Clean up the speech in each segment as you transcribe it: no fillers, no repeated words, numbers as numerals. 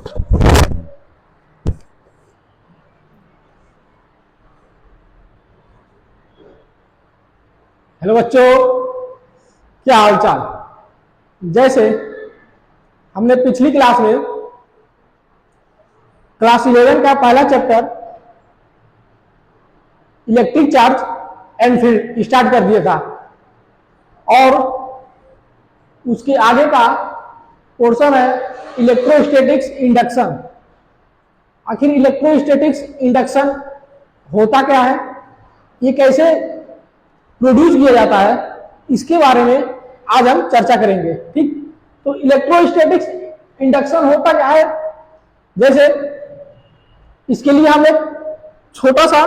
Hello बच्चों, क्या हाल चाल। जैसे हमने पिछली क्लास में क्लास 11 का पहला chapter electric charge and field start कर दिया था और उसके आगे का पोर्शन है इलेक्ट्रोस्टैटिक्स इंडक्शन। आखिर इलेक्ट्रोस्टैटिक्स इंडक्शन होता क्या है, ये कैसे प्रोड्यूस किया जाता है, इसके बारे में आज हम चर्चा करेंगे। ठीक, तो इलेक्ट्रोस्टैटिक्स इंडक्शन होता क्या है, जैसे इसके लिए हम एक छोटा सा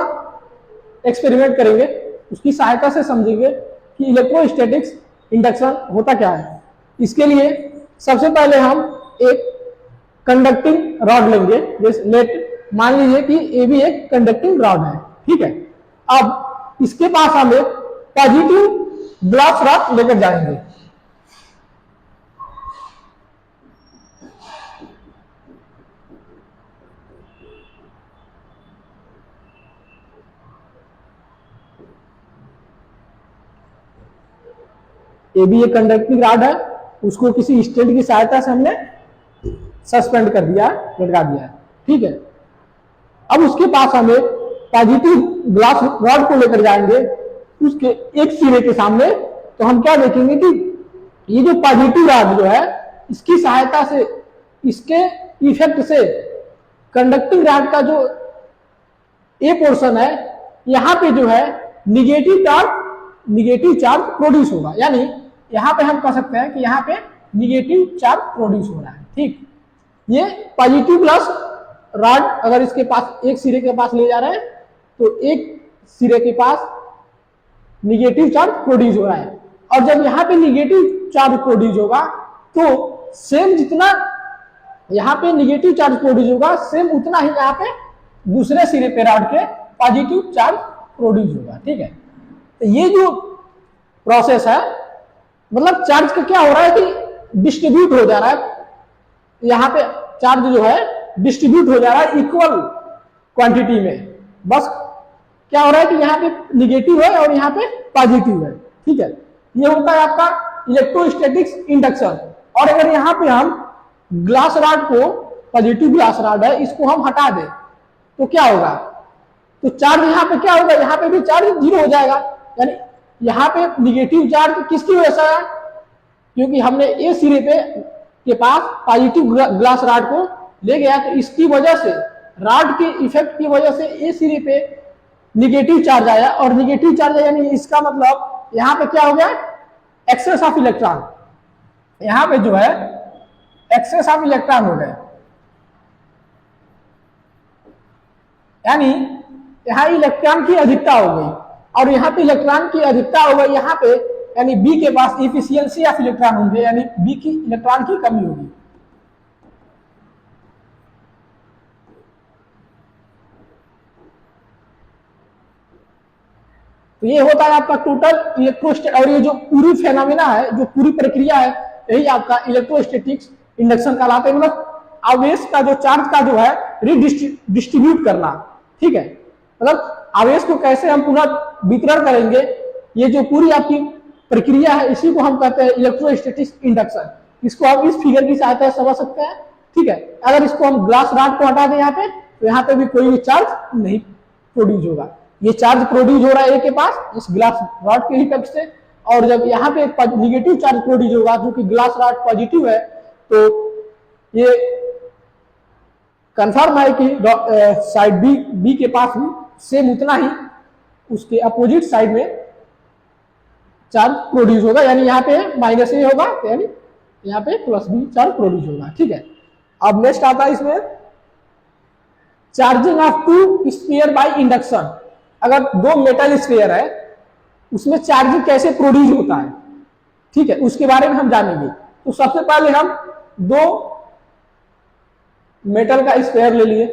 एक्सपेरिमेंट करेंगे, उसकी सहायता से समझेंगे कि इलेक्ट्रोस्टैटिक्स इंडक्शन होता क्या है। इसके लिए सबसे पहले हम एक कंडक्टिंग रॉड लेंगे। जैसे मान लीजिए कि ये भी एक कंडक्टिंग रॉड है, ठीक है। अब इसके पास हम एक पॉजिटिव ग्लास रॉड लेकर जाएंगे। ये भी एक कंडक्टिंग रॉड है, उसको किसी स्टैंड की सहायता से हमने सस्पेंड कर दिया, लटका दिया है, ठीक है। अब उसके पास हम एक पॉजिटिव ग्लास रॉड को लेकर जाएंगे, उसके एक सिरे के सामने। तो हम क्या देखेंगे कि ये जो पॉजिटिव रॉड जो है, इसकी सहायता से, इसके इफेक्ट से कंडक्टिंग रॉड का जो ए पोर्शन है, यहां पे जो है निगेटिव चार्ज प्रोड्यूस होगा। यानी यहां पे हम कह सकते हैं कि यहां पे निगेटिव चार्ज प्रोड्यूस हो रहा है, ठीक। ये पॉजिटिव ग्लास रॉड अगर इसके पास एक सिरे के पास ले जा रहे हैं तो एक सिरे के पास निगेटिव चार्ज प्रोड्यूस हो रहा है, और जब यहाँ पे निगेटिव चार्ज प्रोड्यूस होगा तो सेम जितना यहाँ पे निगेटिव चार्ज प्रोड्यूस होगा, सेम उतना ही यहाँ पे दूसरे सिरे पे रॉड के पॉजिटिव चार्ज प्रोड्यूस होगा, ठीक है। तो ये जो प्रोसेस है, मतलब चार्ज का क्या हो रहा है कि डिस्ट्रीब्यूट हो जा रहा है, यहाँ पे चार्ज जो है डिस्ट्रीब्यूट हो जा रहा है इक्वल क्वांटिटी में। बस क्या हो रहा है कि यहाँ पे निगेटिव है और यहाँ पे पॉजिटिव है, ठीक है। ये होता है आपका इलेक्ट्रोस्टैटिक्स इंडक्शन। और अगर यहाँ पे हम ग्लास रॉड को, पॉजिटिव ग्लास रॉड है, इसको हम हटा दें तो क्या होगा, तो चार्ज यहाँ पे क्या होगा, यहाँ पे भी चार्ज जीरो हो जाएगा। यानी यहाँ पे निगेटिव चार्ज किसकी वजह से है, क्योंकि हमने ए सिरे पे के पास पॉजिटिव ग्लास रॉड को ले गया, तो इसकी वजह से, रॉड के इफेक्ट की वजह से ए सिरे पे निगेटिव चार्ज आया, और निगेटिव चार्ज यानी इसका मतलब यहाँ पे क्या हो गया, एक्सेस ऑफ इलेक्ट्रॉन। यहाँ पे जो है एक्सेस ऑफ इलेक्ट्रॉन हो गए, यानी यहाँ इलेक्ट्रॉन की अधिकता हो गई, और यहाँ पे इलेक्ट्रॉन की अधिकता हो गई यहाँ पे, यानी बी के पास इफिशियंसी ऑफ इलेक्ट्रॉन होंगे, यानी बी की इलेक्ट्रॉन की कमी होगी। तो ये होता है आपका टोटल इलेक्ट्रोस्टैटिक, और ये जो पूरी फेनोमेना है, जो पूरी प्रक्रिया है, यही आपका इलेक्ट्रोस्टैटिक्स इंडक्शन कहलाते हैं। मतलब आवेश का जो चार्ज का जो है डिस्ट्रीब्यूट करना, ठीक है। मतलब आवेश को कैसे हम पुनः वितरण करेंगे, ये जो पूरी आपकी प्रक्रिया है, इसी को हम कहते हैं इलेक्ट्रोस्टैटिक्स इंडक्शन। इसको आप इस फिगर की सहायता से समझ सकते हैं, ठीक है। अगर इसको हम ग्लास रॉड को हटा दें यहाँ पे, तो यहाँ पे भी कोई भी चार्ज नहीं प्रोड्यूस होगा। ये चार्ज प्रोड्यूस हो रहा है ए के पास इस ग्लास रॉड के इफेक्ट से, और जब यहाँ पे निगेटिव चार्ज प्रोड्यूस होगा, क्योंकि ग्लास रॉड पॉजिटिव है, तो ये कंफर्म है कि साइड बी के पास भी सेम उतना ही उसके अपोजिट साइड में चार्ज प्रोड्यूस होगा। यानी यहाँ पे माइनस ए होगा, यानी यहाँ पे प्लस बी चार्ज प्रोड्यूस होगा, ठीक है। अब नेक्स्ट आता है इसमें charging of two sphere by induction. अगर दो मेटल स्फीयर है, उसमें चार्जिंग कैसे प्रोड्यूस होता है, ठीक है, उसके बारे में हम जानेंगे। तो सबसे पहले हम दो मेटल का स्फीयर ले लिए,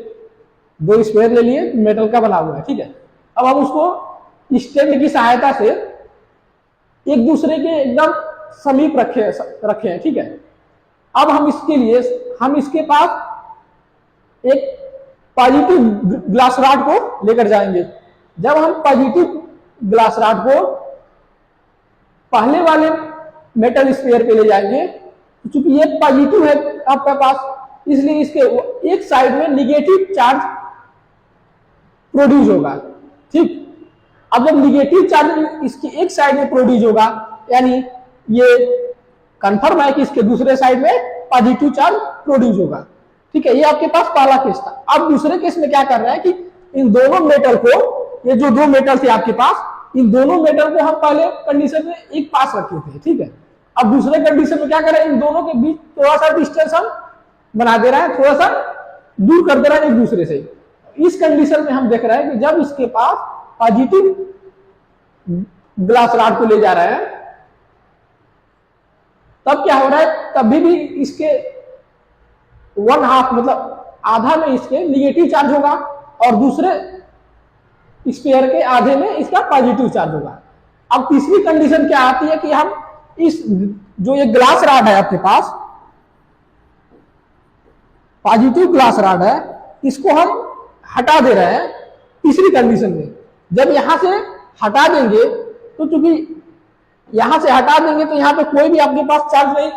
दो स्फीयर ले लिए, मेटल का बना हुआ है, ठीक है। अब हम उसको स्टैंड की सहायता से एक दूसरे के एकदम समीप रखे हैं, ठीक है। अब हम इसके लिए, हम इसके पास एक पॉजिटिव ग्लास रॉड को लेकर जाएंगे। जब हम पॉजिटिव ग्लास रॉड को पहले वाले मेटल स्फीयर पे ले जाएंगे, क्योंकि ये पॉजिटिव है आपके पास, इसलिए इसके एक साइड में निगेटिव चार्ज प्रोड्यूस होगा। ठीक, अब जब निगेटिव चार्ज इसकी एक साइड में प्रोड्यूस होगा, यानी ये कंफर्म है कि इसके दूसरे साइड में पॉजिटिव चार्ज प्रोड्यूस होगा। ठीक है, ये आपके पास पहला केस था। अब दूसरे केस में क्या कर रहा है कि इन दोनों मेटल को, ये जो दो मेटल थे आपके पास, इन दोनों मेटल को हम पहले कंडीशन में एक पास रखे थे। ठीक है, अब दूसरे कंडीशन में क्या कर रहे हैं, इन दोनों के बीच थोड़ा सा डिस्टेंस हम बना दे रहे हैं, थोड़ा सा दूर कर दे रहे हैं एक दूसरे से। इस कंडीशन में हम देख रहे हैं कि जब इसके पास पॉजिटिव ग्लास रॉड को ले जा रहे हैं, तब क्या हो रहा है, तभी भी इसके 1/2 मतलब आधा में इसके निगेटिव चार्ज होगा और दूसरे स्फीयर के आधे में इसका पॉजिटिव चार्ज होगा। अब तीसरी कंडीशन क्या आती है कि हम इस जो ये ग्लास रॉड है आपके पास, पॉजिटिव ग्लास रॉड है, इसको हम हटा दे रहे हैं तीसरी कंडीशन में। जब यहां से हटा देंगे तो चूंकि यहां से हटा देंगे तो यहां पे कोई भी आपके पास चार्ज नहीं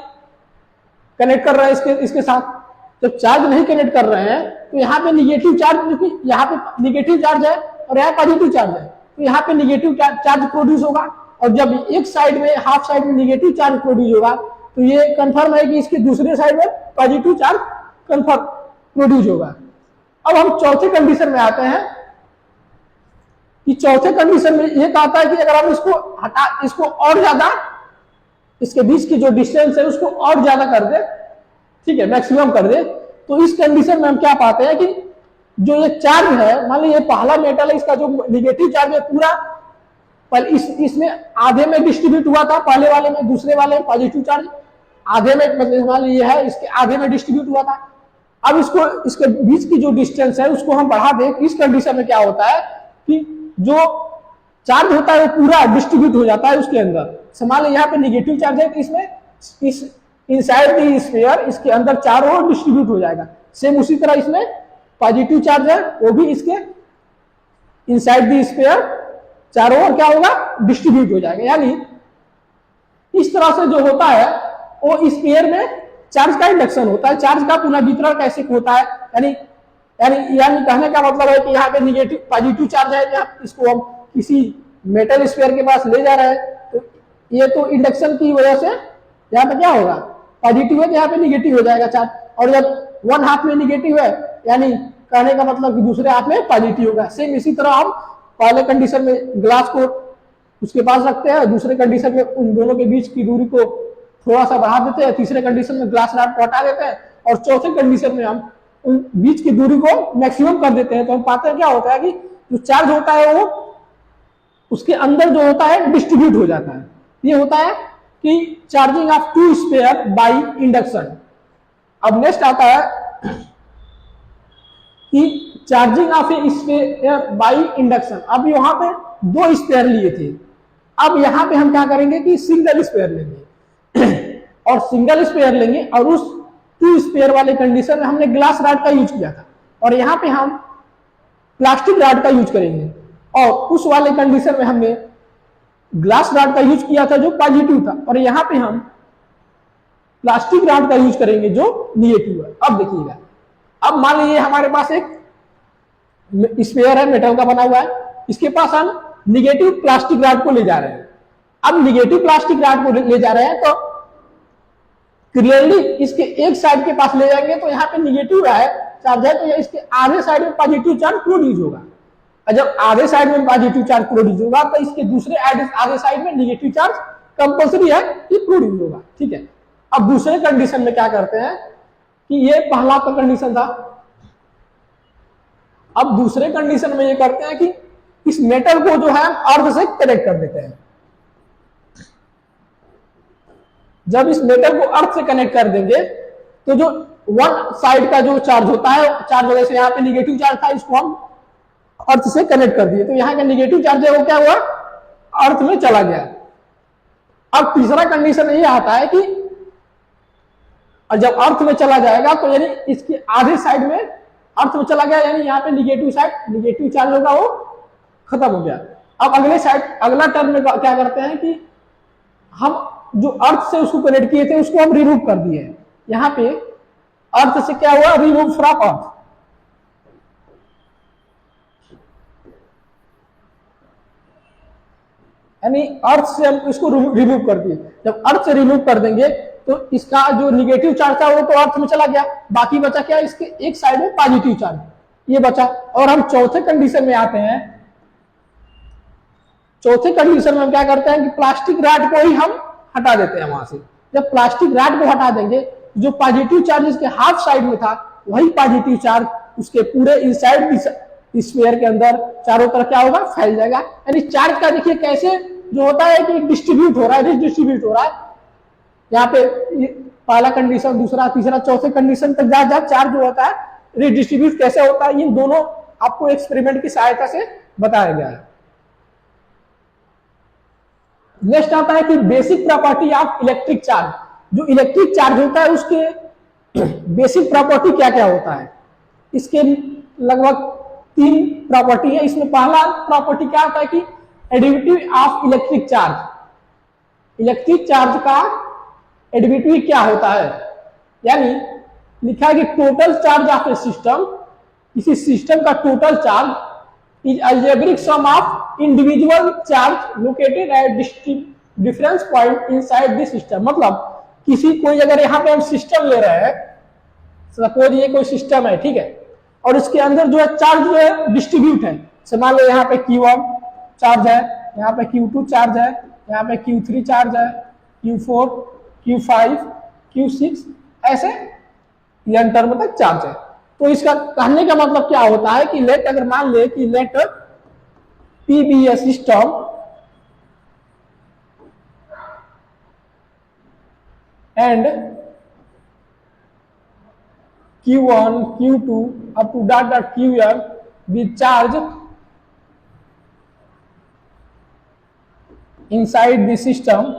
कनेक्ट कर रहा है इसके साथ। जब चार्ज नहीं कनेक्ट कर रहे हैं तो यहाँ पे निगेटिव चार्ज, क्योंकि यहाँ पे निगेटिव चार्ज है और यहाँ पॉजिटिव चार्ज है, तो यहाँ पे निगेटिव चार्ज प्रोड्यूस होगा। और जब एक साइड में, हाफ साइड में निगेटिव चार्ज प्रोड्यूस होगा, तो ये कंफर्म है कि इसके दूसरे साइड में पॉजिटिव चार्ज कंफर्म प्रोड्यूस होगा। अब हम चौथे कंडीशन में आते हैं कि चौथे कंडीशन में यह कहता है कि अगर हम इसको और ज्यादा, इसके बीच की जो डिस्टेंस है उसको और ज्यादा कर दे, ठीक है, मैक्सिमम कर दे, तो इस कंडीशन में हम क्या पाते हैं कि जो ये चार्ज है, मान लीजिए पहला मेटल है, इसका जो निगेटिव चार्ज है पूरा इसमें आधे में डिस्ट्रीब्यूट हुआ था, पहले वाले में, दूसरे वाले में पॉजिटिव चार्ज आधे में, मतलब मान लीजिए है इसके आधे में डिस्ट्रीब्यूट हुआ था। अब इसको, इसके बीच की जो डिस्टेंस है उसको हम बढ़ा दें, इस कंडीशन में क्या होता है कि जो चार्ज होता है वो पूरा डिस्ट्रीब्यूट हो जाता है उसके अंदर। मान लीजिए यहाँ पे निगेटिव चार्ज है, इसमें इस इनसाइड दी स्फीयर, इसके अंदर चारों ओर डिस्ट्रीब्यूट हो जाएगा। सेम उसी तरह इसमें पॉजिटिव चार्ज है, वो भी इसके इनसाइड दी स्फीयर चारों ओर क्या होगा, डिस्ट्रीब्यूट हो जाएगा। यानी इस तरह से जो होता है वो स्फीयर में चार्ज का इंडक्शन होता है। चार्ज का पुनः वितरण कैसे होता है, यानी कहने का मतलब है कि यहाँ पे निगेटिव पॉजिटिव चार्ज है, इसको हम किसी मेटल स्फीयर के पास ले जा रहे हैं, तो ये तो इंडक्शन की वजह से यहाँ पे क्या होगा, पॉजिटिव है तो यहाँ पे निगेटिव हो जाएगा चार्ज। और जब 1/2 में निगेटिव है, यानी कहने का मतलब कि दूसरे हाथ में पॉजिटिव होगा। सेम इसी तरह हम पहले कंडीशन में ग्लास को उसके पास रखते हैं, दूसरे कंडीशन में उन दोनों के बीच की दूरी को थोड़ा सा बढ़ा देते हैं, तीसरे कंडीशन में ग्लास रॉड को हटा देते हैं, और चौथे कंडीशन में हम उन बीच की दूरी को मैक्सिमम कर देते हैं। तो हम पाते हैं क्या होता है कि जो चार्ज होता है वो उसके अंदर जो होता है डिस्ट्रीब्यूट हो जाता है। ये होता है कि charging of two sphere by induction. अब नेक्स्ट आता है कि charging of a sphere by induction. अब यहाँ पे 2 स्फीयर लिए थे, अब यहाँ पे हम क्या करेंगे कि सिंगल स्फीयर लेंगे और सिंगल स्फीयर लेंगे, और उस 2 स्फीयर वाले कंडीशन में हमने ग्लास रॉड का यूज किया था, और यहाँ पे हम प्लास्टिक रॉड का यूज करेंगे। और उस वाले कंडीशन में हमने ग्लास रॉड का यूज किया था जो पॉजिटिव था, और यहाँ पे हम प्लास्टिक रॉड का यूज करेंगे जो निगेटिव है। अब देखिएगा, अब मान लीजिए हमारे पास एक स्फीयर है, मेटल का बना हुआ है, इसके पास हम निगेटिव प्लास्टिक रॉड को ले जा रहे हैं। अब निगेटिव प्लास्टिक रॉड को ले जा रहे हैं तो क्लियरली इसके एक साइड के पास ले जाएंगे तो यहाँ पे निगेटिव है चार्ज है, तो इसके आधे साइड में पॉजिटिव चार्ज प्रोड्यूस होगा। और जब आधे साइड में पॉजिटिव चार्ज प्रोड्यूस होगा तो इसके दूसरे आधे साइड में निगेटिव चार्ज कंपल्सरी है कि प्रोड्यूस होगा। ठीक है, अब दूसरे कंडीशन में क्या करते हैं कि ये पहला का कंडीशन था, अब दूसरे कंडीशन में ये करते हैं कि इस मेटल को जो है अर्थ से कनेक्ट कर देते हैं। जब इस मेटल को अर्थ से कनेक्ट कर देंगे तो जो वन साइड का जो चार्ज होता है, चार्ज वजह से यहाँ पे निगेटिव चार्ज था, इसको हम अर्थ से कनेक्ट कर दिए, तो यहाँ का निगेटिव चार्ज है वो क्या हुआ, अर्थ में चला गया। अब तीसरा कंडीशन ये आता है कि और जब अर्थ में चला जाएगा तो यानी इसके आधे साइड में अर्थ में चला गया, यानी यहाँ पे निगेटिव साइड, निगेटिव चार्ज होगा वो खत्म हो गया। अब अगले साइड, अगला टर्म में क्या करते हैं कि हम जो अर्थ से उसको कनेक्ट किए थे उसको हम रिमूव कर दिए हैं। यहाँ पे अर्थ से क्या हुआ, रिमूव फ्रॉम अर्थ, यानी अर्थ से हम इसको रिमूव कर दिए। जब अर्थ से रिमूव कर देंगे तो इसका जो निगेटिव चार्ज था वो तो अर्थ में चला गया, बाकी बचा क्या, इसके एक साइड में पॉजिटिव चार्ज, ये बचा। और हम चौथे कंडीशन में आते हैं। चौथे कंडीशन में हम क्या करते हैं कि प्लास्टिक रॉड को ही हम हटा देते हैं वहां से। जब प्लास्टिक रॉड को हटा देंगे, जो पॉजिटिव चार्ज इसके हाफ साइड में था वही पॉजिटिव चार्ज उसके पूरे इनसाइड स्फीयर के अंदर चारों तरफ क्या होगा, फैल जाएगा। यानी चार्ज का देखिए कैसे जो होता है कि डिस्ट्रीब्यूट हो रहा है, डिस्ट्रीब्यूट हो रहा है। यहाँ पे पहला कंडीशन, दूसरा, तीसरा, चौथे कंडीशन तक जा चार्ज जो होता है रिडिस्ट्रीब्यूट कैसे होता है, इन दोनों आपको एक्सपेरिमेंट की सहायता से बताया गया है। नेक्स्ट आता है कि basic property of electric charge. जो इलेक्ट्रिक चार्ज होता है उसके बेसिक प्रॉपर्टी क्या क्या होता है, इसके लगभग 3 प्रॉपर्टी है। इसमें पहला प्रॉपर्टी क्या होता है कि additivity of electric charge. Electric charge का एडिविटी क्या होता है, यानी लिखा है कि total charge of a system, किसी सिस्टम का total charge is algebraic sum of individual charge located at difference point inside the system. मतलब किसी कोई, अगर यहाँ पे हम सिस्टम ले रहे हैं, सपोज ये कोई सिस्टम है, ठीक है, और इसके अंदर जो है चार्ज जो है डिस्ट्रीब्यूट है। मान लो यहाँ पे Q1 चार्ज है, यहाँ पे Q2 चार्ज है, यहाँ पे Q3 चार्ज है, Q4, Q5, Q6, ऐसे n टर्म तक चार्ज है। तो इसका कहने का मतलब क्या होता है कि लेट, अगर मान ले कि let P be a system and Q1, Q2 up to dot Qn be charged inside the system,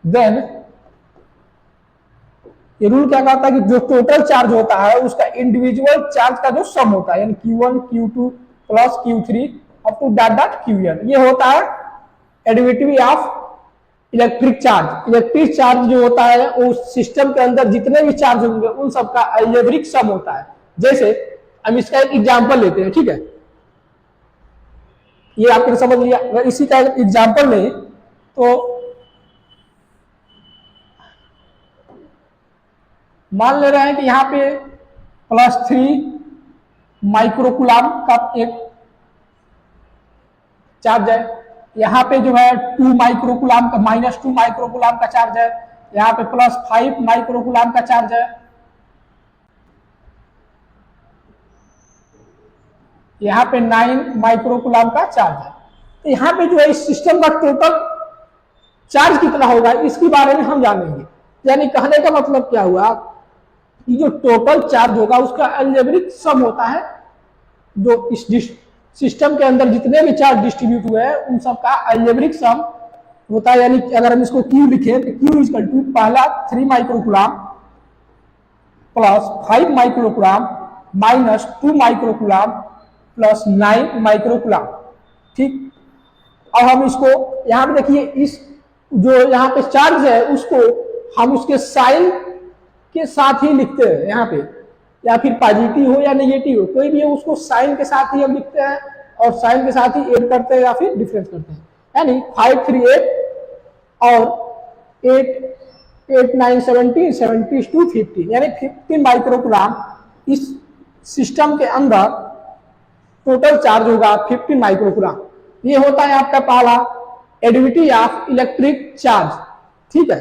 then ये रूल क्या कहता है कि जो टोटल चार्ज होता है उसका इंडिविजुअल चार्ज का जो सम होता है, यानी Q1, Q2 plus Q3 up to dot Qn, ये होता है additivity of electric charge. Electric charge जो होता है उस सिस्टम के अंदर जितने भी चार्ज होंगे उन सबका अलजेब्रिक सम होता है। जैसे हम इसका एक एग्जांपल लेते हैं, ठीक है, ये आपने समझ लिया। अगर इसी का एग्जांपल लें तो मान ले रहे हैं कि यहाँ पे +3 माइक्रोकुलाम का एक चार्ज है, यहाँ पे जो है 2 माइक्रोकुलाम का, -2 माइक्रोकुलाम का चार्ज है, यहाँ पे +5 माइक्रोकुलाम का चार्ज है, यहाँ पे 9 माइक्रोकुलाम का चार्ज है। तो यहाँ पे जो है इस सिस्टम का टोटल चार्ज कितना होगा इसके बारे में हम जानेंगे। यानी कहने का मतलब क्या हुआ कि जो टोटल चार्ज होगा उसका अलजेब्रिक सम होता है, जो इस सिस्टम के अंदर जितने भी चार्ज डिस्ट्रीब्यूट हुए हैं उन सब का अलजेब्रिक सम होता है। यानी अगर हम इसको Q लिखें तो Q इक्वल टू पहला 3 microcoulomb plus 5 microcoulomb minus 2 microcoulomb plus 9 microcoulomb. ठीक, अब हम इसको यहाँ पे देखिए, इस जो यहाँ पे चार्ज है उसको हम उसके साइन के साथ ही लिखते हैं यहाँ पे, या फिर पॉजिटिव हो या नेगेटिव हो, कोई भी हो उसको साइन के साथ ही हम लिखते हैं और साइन के साथ ही ऐड करते हैं या फिर डिफरेंस करते हैं। यानी 5 3 8 और 8 8 9 17 72 15, यानी 15 माइक्रोकुलाम इस सिस्टम के अंदर टोटल चार्ज होगा 15 माइक्रोकुलाम। ये होता है आपका पहला एडिविटी ऑफ इलेक्ट्रिक चार्ज। ठीक है,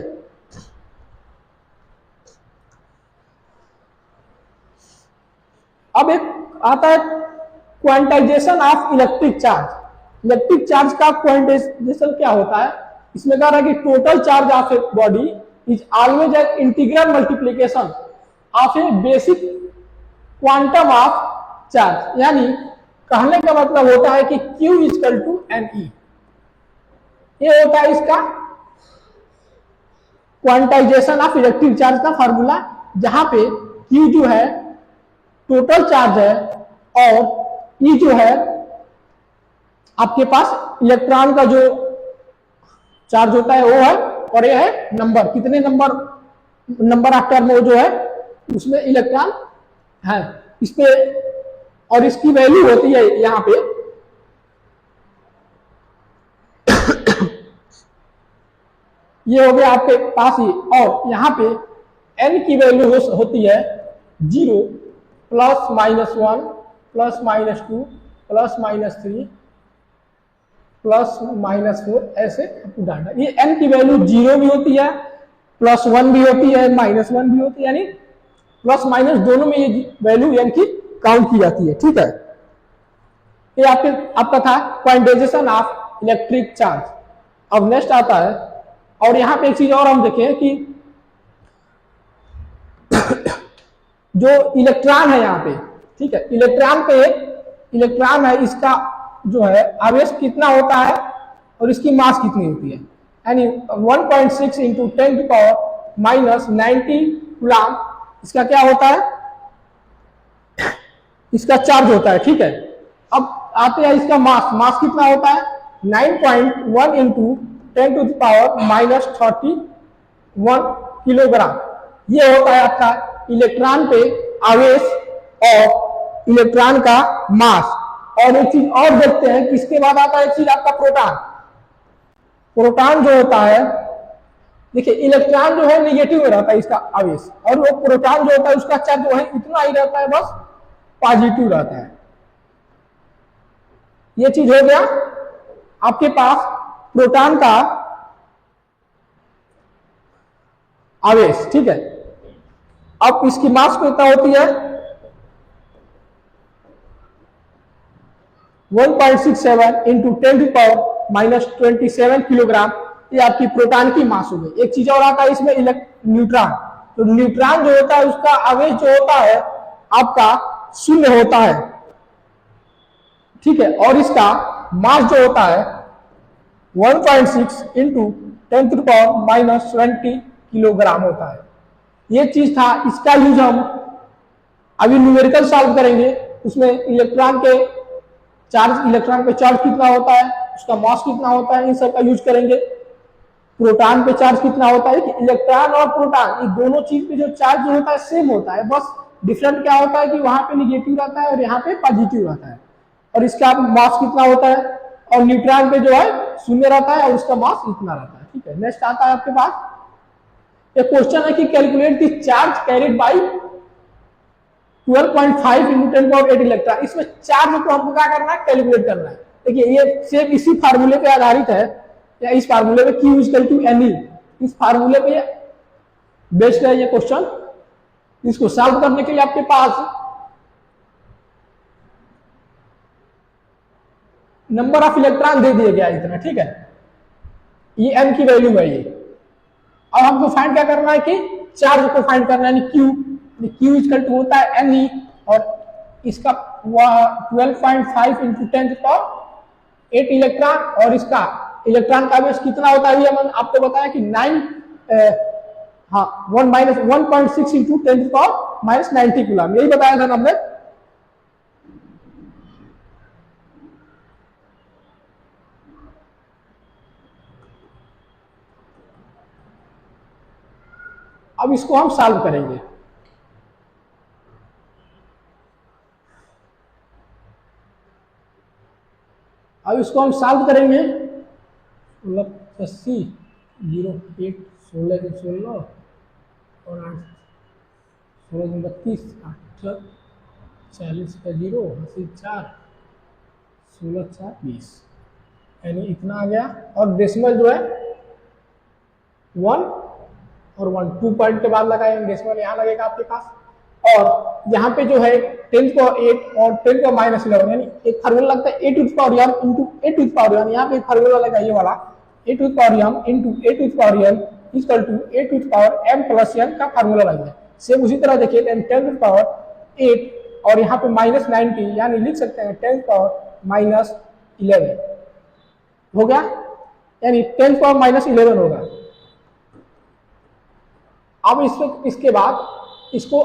अब एक आता है quantization of electric charge. Electric charge का क्वांटाइजेशन क्या होता है, इसमें कह रहा है कि total charge of a body is always an integral multiplication of A basic quantum of charge. यानी कहने का मतलब होता है कि Q इक्वल टू NE, ये होता है इसका क्वांटाइजेशन ऑफ इलेक्ट्रिक चार्ज का फॉर्मूला, जहां पे Q जो है टोटल चार्ज है और E जो है आपके पास इलेक्ट्रॉन का जो चार्ज होता है वो है, और ये है नंबर, कितने नंबर ऑफ टर्म जो है उसमें इलेक्ट्रॉन है इस पे, और इसकी वैल्यू होती है यहां पे ये हो गया आपके पास ही, और यहां पे n की वैल्यू होती है 0 plus minus 1 plus minus 2 plus minus 3 plus minus 4, ऐसे आपको डाटा, ये n की वैल्यू 0 भी होती है, प्लस 1 भी होती है, माइनस 1 भी होती है, यानी प्लस माइनस दोनों में ये वैल्यू n की काउंट की जाती है। ठीक है, ये आपका था क्वांटाइजेशन ऑफ इलेक्ट्रिक चार्ज। अब नेक्स्ट आता है, और यहां पे एक चीज और हम देखें कि जो इलेक्ट्रॉन है यहाँ पे, ठीक है, इलेक्ट्रॉन है, इसका जो है आवेश कितना होता है और इसकी मास कितनी होती है, यानी 1.6 into 10 to power minus 90 coulomb इसका क्या होता है, इसका चार्ज होता है। ठीक है, अब आते हैं इसका मास कितना होता है, 9.1 into 10 to power minus 31 kilogram. ये होता है आपका इलेक्ट्रॉन पे आवेश और इलेक्ट्रॉन का मास। और एक चीज और देखते हैं कि इसके बाद आता है एक चीज आपका प्रोटॉन जो होता है, देखिए इलेक्ट्रॉन जो है नेगेटिव में रहता है इसका आवेश, और वो प्रोटॉन जो होता है उसका चार्ज जो है इतना ही रहता है, बस पॉजिटिव रहता है। ये चीज हो गया आपके पास प्रोटॉन का आवेश। ठीक है, अब इसकी मास कितना होती है 1.67 into 10 to power minus 27 kilogram, ये आपकी प्रोटॉन की मास हो गई। एक चीज और आता है इसमें न्यूट्रॉन, तो न्यूट्रॉन जो होता है उसका आवेश जो होता है आपका 0 होता है। ठीक है, और इसका मास जो होता है 1.6 into 10 to power minus 20 kilogram होता है। ये चीज था, इसका यूज हम अभी न्यूमेरिकल सॉल्व करेंगे, उसमें इलेक्ट्रॉन पे चार्ज कितना होता है, उसका मास कितना होता है, इन सब का यूज करेंगे। प्रोटॉन पे चार्ज कितना होता है कि इलेक्ट्रॉन और प्रोटॉन ये दोनों चीज पे जो चार्ज जो होता है सेम होता है, बस डिफरेंट क्या होता है कि वहां पे निगेटिव रहता है और यहाँ पे पॉजिटिव रहता है, और इसका मास कितना होता है, और न्यूट्रॉन पे जो है 0 रहता है और उसका मास इतना रहता है। ठीक है, नेक्स्ट आता है आपके पास एक क्वेश्चन है कि calculate the charge carried by 12.5 into 10 power 8 electron. इसमें चार्ज को हमको क्या करना है, कैलकुलेट करना है। देखिए ये सेम इसी फार्मूले पे आधारित है, या इस फार्मूले पे Q इक्वल टू Ne, इस फार्मूले पे बेस्ड है ये क्वेश्चन। इसको सॉल्व करने के लिए आपके पास नंबर ऑफ इलेक्ट्रॉन दे दिया गया इतना। ठीक है, ये n की वैल्यू है ये, और हमको फाइंड क्या करना है कि चार्ज को फाइंड करना है, Q इक्वल टू होता है Ne, और इसका 12.5 इंटू 10 टू पावर 8 इलेक्ट्रॉन, और इसका इलेक्ट्रॉन का आवेश कितना होता है, ये मैंने आपको बताया कि 1.6 into 10 to power minus 90 coulomb, यही बताया था हमने। अब इसको हम सॉल्व करेंगे। अब इसको हम सॉल्व करेंगे, 80 08 16 16 और 8 16 32 8 40 का 0 80 4 16 4 20, यानी इतना आ गया। और डेसिमल जो है 1 और 1 2 पॉइंट के बाद लगाएंगे, डेसिमल यहाँ लगेगा आपके पास। और यहाँ पे जो है 10 को 8 और 10 को माइनस 11, यानी एक फार्मूला लगता है a to the power m into a to the power m। यहाँ पे एक फार्मूला लगा ये वाला a to the power m into a to the power m equal to a to the power m plus n का formula लगा है। Same उसी तरह देखिए 10 टू द पावर 8 और यहाँ पे माइनस 90, यानी लिख सकते हैं 10 पावर माइनस 11 हो गया, यानी 10 पावर माइनस 11 होगा। अब इसके बाद इसको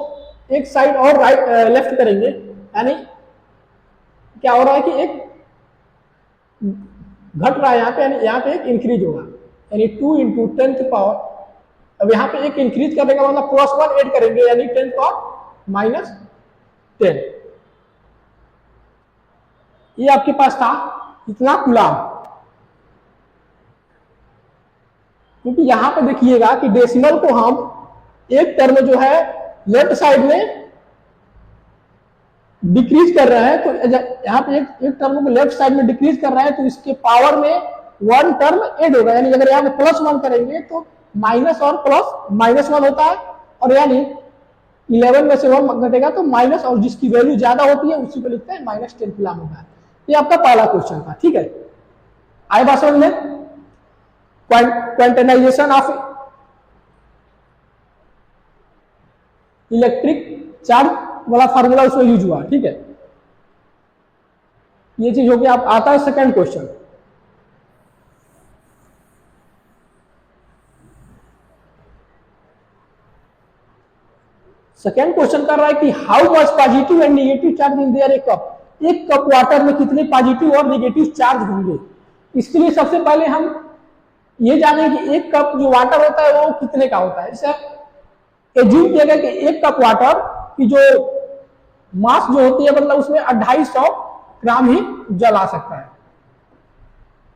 एक साइड और राइट लेफ्ट करेंगे, यानी क्या हो रहा है कि एक घट रहा है यहाँ पे, यानी यहाँ पे एक इंक्रीज होगा, यानी 2 इंटू 10th पावर, अब यहाँ पे एक इंक्रीज करने का मतलब +1 ऐड करेंगे, यानी 10 पावर -10। ये आपके पास था इतना कूलाम। क्योंकि यहां पे देखिएगा कि डेसिमल को हम एक टर्म जो है लेफ्ट साइड में डिक्रीज कर रहे हैं, तो यहाँ पे एक टर्म को लेफ्ट साइड में डिक्रीज कर रहे हैं, तो इसके पावर में 1 टर्म ऐड होगा, यानी अगर यहाँ पे +1 करेंगे तो माइनस और प्लस -1 होता है, और यानी 11 में से 1 घटेगा तो माइनस, और जिसकी वैल्यू ज्यादा होती है उसी को लिखते हैं -10 कूलाम होगा। ये आपका पहला क्वेश्चन था, ठीक है। आए बात समझ में, क्वांटाइजेशन ऑफ इलेक्ट्रिक चार्ज वाला फार्मूला उसमें यूज हुआ, ठीक है। ये चीज हो गया। आप आता है सेकंड क्वेश्चन। सेकंड क्वेश्चन कर रहा है कि how much positive and negative charge in their A cup, एक कप वाटर में कितने पॉजिटिव और नेगेटिव चार्ज होंगे। इसके लिए सबसे पहले हम ये जाने कि एक कप जो वाटर होता है वो कितने का होता है। जैसे एज्यूम किया गया कि एक कप वाटर की जो मास जो होती है, मतलब उसमें 250 ग्राम ही जल आ सकता है।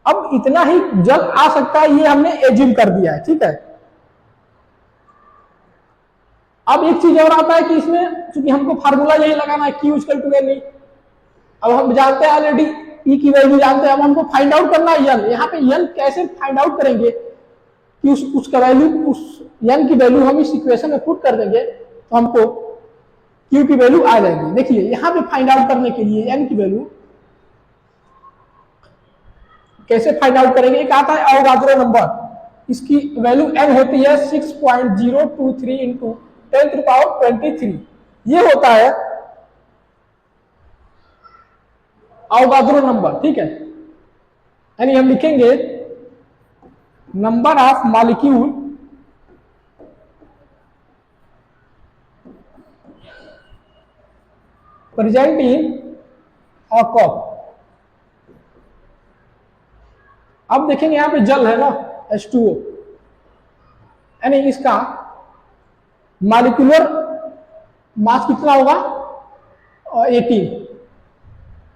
अब इतना ही जल आ सकता है, ये हमने एज्यूम कर दिया है, ठीक है। अब एक चीज और आता है कि इसमें चूंकि हमको फार्मूला यही लगाना है, Q = N। अब हम जानते हैं ऑलरेडी E की वैल्यू जानते हैं, अब हमको फाइंड आउट करना है N। यहाँ पे N कैसे फाइंड आउट करेंगे कि उसका वैल्यू, उस N की वैल्यू हम इस इक्वेशन में पुट कर देंगे तो हमको Q की वैल्यू आ जाएगी। देखिए यहाँ पे फाइंड आउट करने के लिए N की वैल्यू कैसे फाइंड आउट करेंगे। एक आता है अवोगाद्रो नंबर, इसकी वैल्यू N होती है 6.023 इंटू 10⁻23। ये होता है अवोगाद्रो नंबर, ठीक है। यानी हम लिखेंगे number of molecule present in a cup. अब देखेंगे यहां पे जल है ना, H2O, यानी इसका मॉलिक्यूलर मास कितना होगा 18।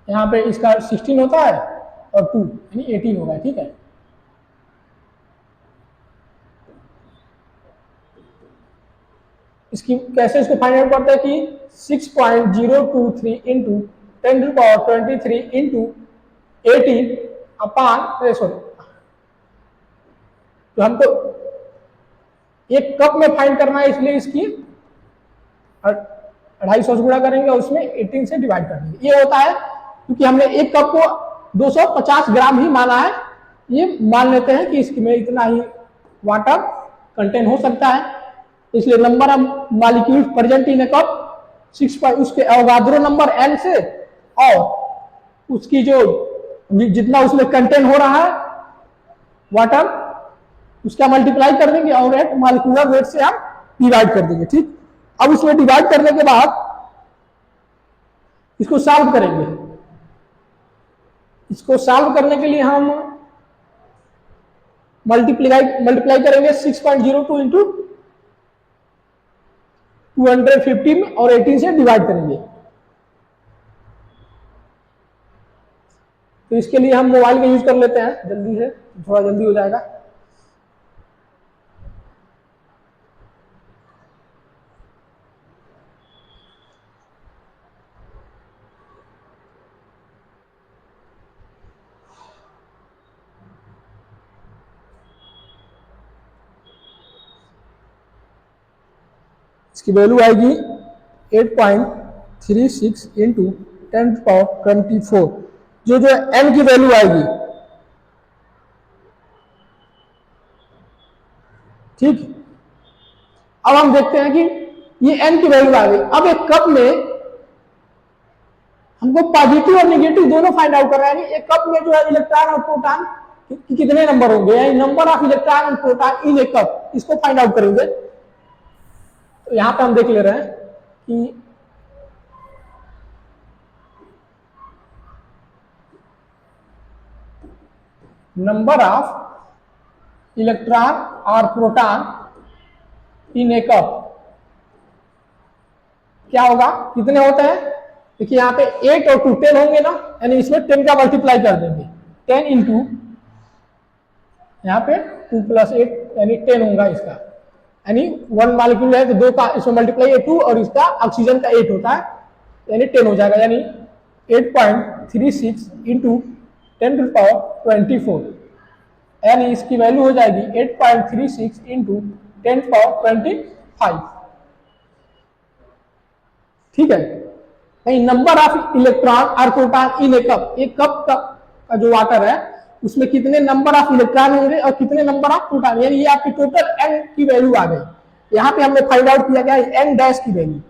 यहां पे इसका 16 होता है और 2 यानी 18 होगा, ठीक है। इसकी कैसे इसको फाइंड आउट करते हैं कि 6.023 इंटू 10⁻23 इंटू 18 अपान, सॉरी, तो हमको एक कप में फाइंड करना है, इसलिए इसकी 250 से गुणा करेंगे और उसमें 18 से डिवाइड कर देंगे। ये होता है क्योंकि हमने एक कप को 250 ग्राम ही माना है, ये मान लेते हैं कि इसमें इतना ही वाटर कंटेन हो सकता है, इसलिए number of molecule present in a cup 6, उसके अवोगाद्रो नंबर N से और उसकी जो जितना उसमें कंटेन हो रहा है वाटर, उसका मल्टीप्लाई कर देंगे और एक मॉलिक्यूलर वेट से हम डिवाइड कर देंगे, ठीक। अब उसमें डिवाइड करने के बाद इसको सॉल्व करेंगे। इसको सॉल्व करने के लिए हम मल्टीप्लाई करेंगे 6.02 इंटू 250 में और 18 से डिवाइड करेंगे। तो इसके लिए हम मोबाइल का यूज कर लेते हैं, जल्दी से, थोड़ा जल्दी हो जाएगा। इसकी वैल्यू आएगी 8.36 इंटू 10⁻24, जो N की वैल्यू आएगी, ठीक। अब हम देखते हैं कि ये N की वैल्यू आ गई। अब एक कप में हमको पॉजिटिव और नेगेटिव दोनों फाइंड आउट कर रहे हैं। एक कप में जो है इलेक्ट्रॉन और प्रोटॉन कितने नंबर होंगे, यानी number of electron and proton in a cup, इसको फाइंड आउट करेंगे। तो यहां पे हम देख ले रहे हैं कि नंबर ऑफ इलेक्ट्रॉन और प्रोटॉन इन ए कप क्या होगा, कितने होते हैं? देखिए यहाँ पे 8 और 2 10 होंगे ना, यानी इसमें 10 का मल्टीप्लाई कर देंगे, 10 इंटू यहाँ पे 2 + 8 यानी 10 होगा इसका, यानी 1 मॉलिक्यूल है तो 2 का इसमें मल्टीप्लाई है 2 और इसका ऑक्सीजन का 8 होता है, यानी 10 हो जाएगा, यानी 8.36 इंटू 10⁻²4, यानी इसकी वैल्यू हो जाएगी 8.36 इंटू 10⁻²5। ठीक है, नहीं नंबर ऑफ इलेक्ट्रॉन और प्रोटॉन इन ए कप, एक कप का जो वाटर है उसमें कितने नंबर ऑफ इलेक्ट्रॉन होंगे और कितने नंबर ऑफ प्रोटॉन, यानी ये आपकी टोटल एन की वैल्यू आ गई। यहाँ पे हमने फाइंड आउट किया गया एन डैश की वैल्यू।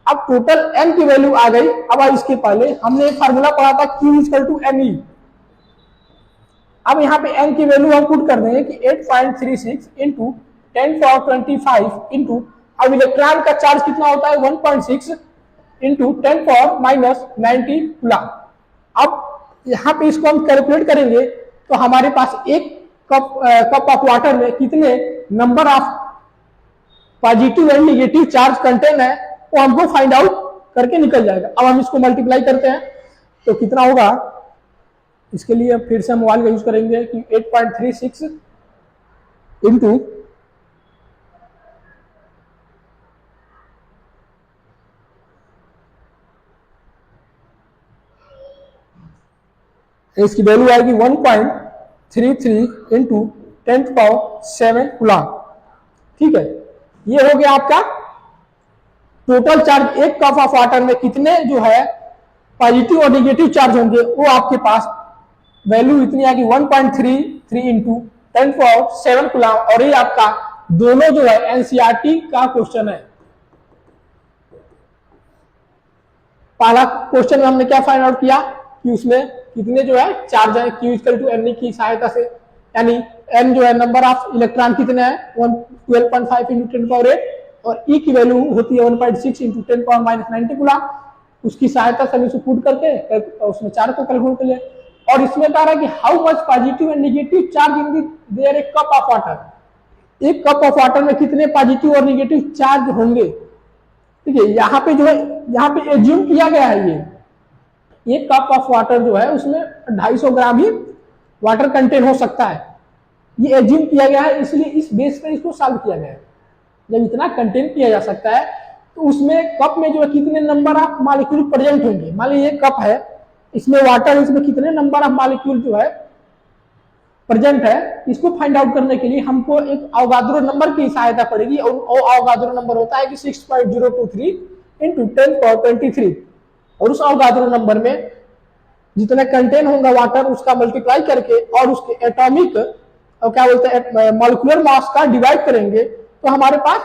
अब टोटल एन की वैल्यू आ गई। अब इसके पहले हमने एक फार्मूला पढ़ा था Q = Ne। अब यहाँ पे एन की वैल्यू हम पुट कर देंगे कि 8.36 इंटू 10⁻25 इंटू, अब इलेक्ट्रॉन का चार्ज कितना होता है 1.6 इंटू 10⁻90 कूलम। अब यहाँ पे इसको हम कैलकुलेट करेंगे तो हमारे पास एक कप ऑफ वाटर में कितने number of positive and negative charge contain है वो हमको फाइंड आउट करके निकल जाएगा। अब हम इसको मल्टीप्लाई करते हैं तो कितना होगा, इसके लिए फिर से हम मोबाइल का यूज करेंगे कि 8.36 इंटू इसकी वैल्यू आएगी 1.33 इंटू 10⁻7 कूलम। ठीक है, ये हो गया आपका टोटल चार्ज। एक कप ऑफ वाटर में कितने जो है पॉजिटिव और निगेटिव चार्ज होंगे वो आपके पास वैल्यू इतनी आएगी 1.33 इंटू 10⁻7 कूलम। और ये आपका दोनों जो है एनसीईआरटी का क्वेश्चन है। पहला क्वेश्चन में हमने क्या फाइंड आउट किया कि उसमें कितने जो है चार्ज है Q = Ne की सहायता से, यानी n जो है नंबर ऑफ इलेक्ट्रॉन कितने हैं 12.5 इंटू 10⁻8 और E की वैल्यू होती है 1.6 इंटू 10⁻90 कूलम। उसकी सहायता से हम इसको पुट करके उसमें चार्ज को कैलकुलेट कर ले। और इसमें कह रहा है कि how much positive and negative charge in their A cup of water. एक कप ऑफ वाटर में कितने पॉजिटिव और नेगेटिव चार्ज होंगे। ठीक है, यहाँ पे जो है यहाँ पे एज्यूम किया गया है ये कप ऑफ वाटर जो है उसमें 250 ग्राम ही वाटर कंटेन हो सकता है, ये एज्यूम किया गया है, इसलिए इस बेस पर इसको सॉल्व किया गया है। जब इतना कंटेन किया जा सकता है तो उसमें कप में जो है कितने नंबर ऑफ मॉलिक्यूल प्रेजेंट होंगे। मान लीजिए कप है, इसमें वाटर, इसमें कितने नंबर ऑफ मॉलिक्यूल जो है प्रेजेंट है, इसको फाइंड आउट करने के लिए हमको एक अवोगाद्रो नंबर की सहायता पड़ेगी। और अवोगाद्रो नंबर होता है कि 6.023 इंटू 10⁻23 और उस अवोगाद्रो नंबर में जितना कंटेन होगा वाटर उसका मल्टीप्लाई करके और उसके एटॉमिक और क्या बोलते हैं मॉलिक्यूलर मास का डिवाइड करेंगे तो हमारे पास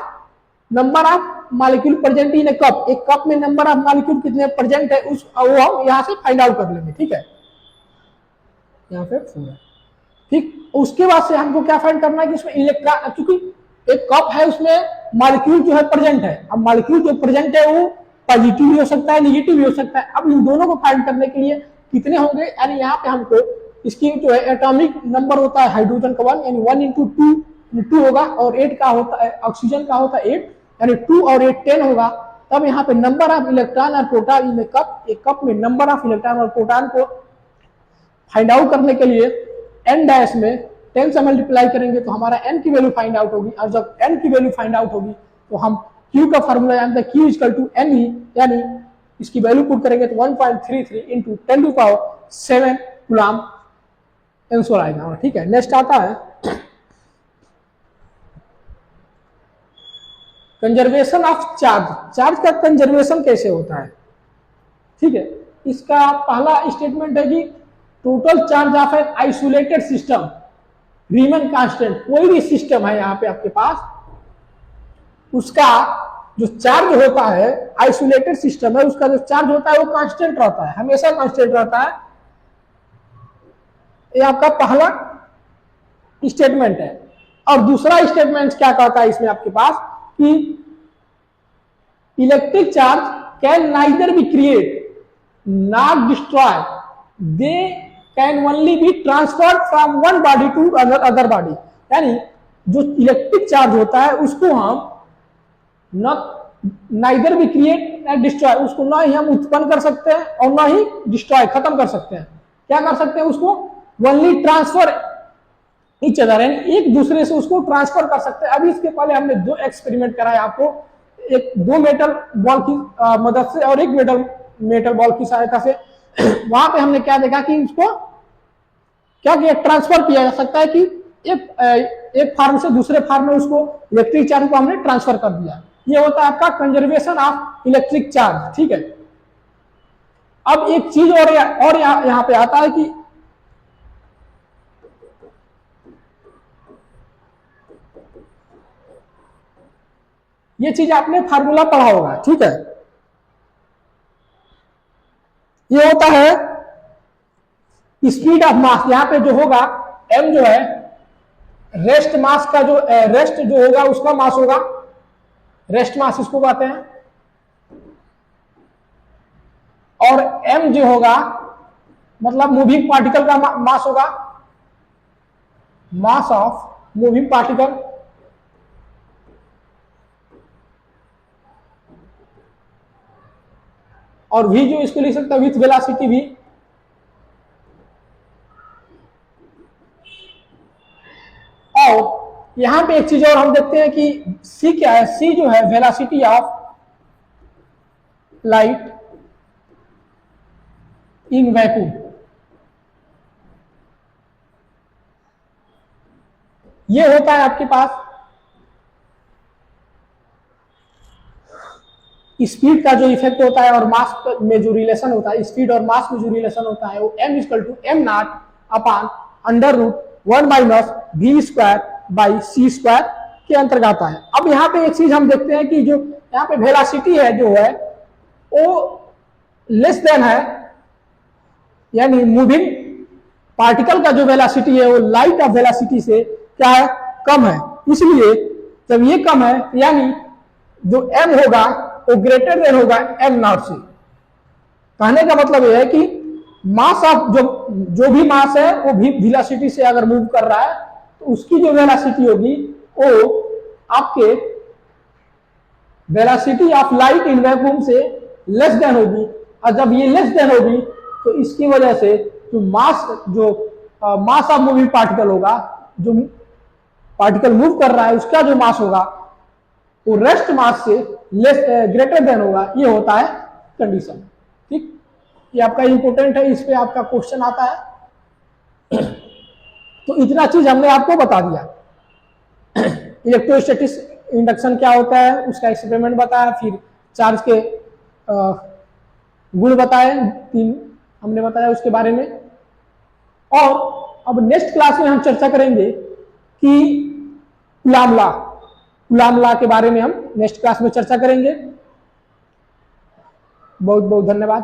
number of molecule present in a cup, एक कप में नंबर ऑफ मॉलिक्यूल कितने प्रेजेंट है उस वो हम यहाँ से फाइंड आउट कर लेंगे। ठीक है, यहाँ पे 4 है। ठीक, उसके बाद से हमको क्या फाइंड करना है कि उसमें इलेक्ट्रॉन, क्योंकि एक कप है उसमें मॉलिक्यूल जो है प्रेजेंट है। अब मॉलिक्यूल जो प्रेजेंट है वो पॉजिटिव भी हो सकता है, निगेटिव भी हो सकता है। अब इन दोनों को फाइंड करने के लिए कितने होंगे, यानी यहाँ पे हमको इसकी जो है एटॉमिक नंबर होता है हाइड्रोजन का 1, यानी 1 इंटू 2 होगा और 8 का होता है ऑक्सीजन का होता है 8, यानी 2 और 8 10 होगा। तब यहाँ पे नंबर ऑफ इलेक्ट्रॉन और प्रोटॉन इन कप, एक कप में नंबर ऑफ इलेक्ट्रॉन और प्रोटॉन को फाइंड आउट करने के लिए n डैश में 10 से मल्टीप्लाई करेंगे तो हमारा n की वैल्यू फाइंड आउट होगी। और जब n की वैल्यू फाइंड आउट होगी तो हम Q का फार्मूला जानते हैं Q = Ne, यानी इसकी वैल्यू पुट करेंगे तो 1.33 इंटू 10⁻7 कूलम आंसर आएगा। ठीक है, नेक्स्ट आता है कंजर्वेशन ऑफ चार्ज। चार्ज का कंजर्वेशन कैसे होता है। ठीक है, इसका पहला स्टेटमेंट है कि total charge of an isolated system remain constant. कोई भी सिस्टम है यहाँ पे आपके पास, उसका जो चार्ज होता है, आइसोलेटेड सिस्टम है, उसका जो चार्ज होता है वो कांस्टेंट रहता है, हमेशा कांस्टेंट रहता है। ये आपका पहला स्टेटमेंट है। और दूसरा स्टेटमेंट क्या कहता है इसमें आपके पास कि electric charge can neither be create not destroy, they can only be transferred from one body to other body. यानी जो इलेक्ट्रिक चार्ज होता है उसको हम न नाइदर भी क्रिएट ना डिस्ट्रॉय, उसको ना ही हम उत्पन्न कर सकते हैं और ना ही डिस्ट्रॉय खत्म कर सकते हैं। क्या कर सकते हैं उसको? ओनली ट्रांसफर ईच अदर, एक दूसरे से उसको ट्रांसफर कर सकते हैं। अभी इसके पहले हमने दो एक्सपेरिमेंट कराए आपको, एक दो मेटल बॉल की मदद से और एक मेटल बॉल की सहायता से। वहां पे हमने क्या देखा कि उसको क्या किया, ट्रांसफर किया जा सकता है कि एक फार्म से दूसरे फार्म में उसको इलेक्ट्रिक चार्ज को हमने ट्रांसफर कर दिया। ये होता है आपका कंजर्वेशन ऑफ इलेक्ट्रिक चार्ज। ठीक है, अब एक चीज और यहां पे आता है कि ये चीज आपने फार्मूला पढ़ा होगा। ठीक है, ये होता है स्पीड ऑफ मास। यहां पे जो होगा m जो है रेस्ट मास का, जो रेस्ट जो होगा उसका मास होगा, रेस्ट मास इसको कहते हैं। और m जो होगा मतलब मूविंग पार्टिकल का मास होगा, मास ऑफ मूविंग पार्टिकल। और v जो इसको लिख सकते हैं विथ वेलोसिटी v। और यहां पे एक चीज और हम देखते हैं कि c क्या है। c जो है velocity of light in vacuum. ये होता है आपके पास स्पीड का जो इफेक्ट होता है और मास में जो रिलेशन होता है, स्पीड और मास में जो रिलेशन होता है वो m equal to m not upon under root 1 minus v square by c square के अंतर्गत आता है। अब यहाँ पे एक चीज हम देखते हैं कि जो यहाँ पे वेलोसिटी है जो है वो लेस देन है, यानी मूविंग पार्टिकल का जो वेलोसिटी है वो लाइट ऑफ वेलोसिटी से क्या है, कम है। इसलिए जब ये कम है यानी जो m होगा वो ग्रेटर देन होगा m नॉट से। कहने का मतलब यह है कि मास ऑफ जो भी मास है वो भी वेलोसिटी से अगर मूव कर रहा है तो उसकी जो वेलोसिटी होगी वो आपके velocity of light in vacuum से लेस देन होगी। और जब ये लेस देन होगी तो इसकी वजह से जो मास ऑफ मूविंग पार्टिकल होगा, जो पार्टिकल मूव कर रहा है उसका जो मास होगा वो रेस्ट मास से ग्रेटर देन होगा। ये होता है कंडीशन। ठीक, ये आपका इंपोर्टेंट है, इस पे आपका क्वेश्चन आता है। तो इतना चीज हमने आपको बता दिया। इलेक्ट्रोस्टैटिक्स इंडक्शन क्या होता है उसका एक्सपेरिमेंट बताया, फिर चार्ज के गुण बताए, 3 हमने बताया उसके बारे में। और अब नेक्स्ट क्लास में हम चर्चा करेंगे कि कूलाम्ब लॉ के बारे में हम नेक्स्ट क्लास में चर्चा करेंगे। बहुत बहुत धन्यवाद।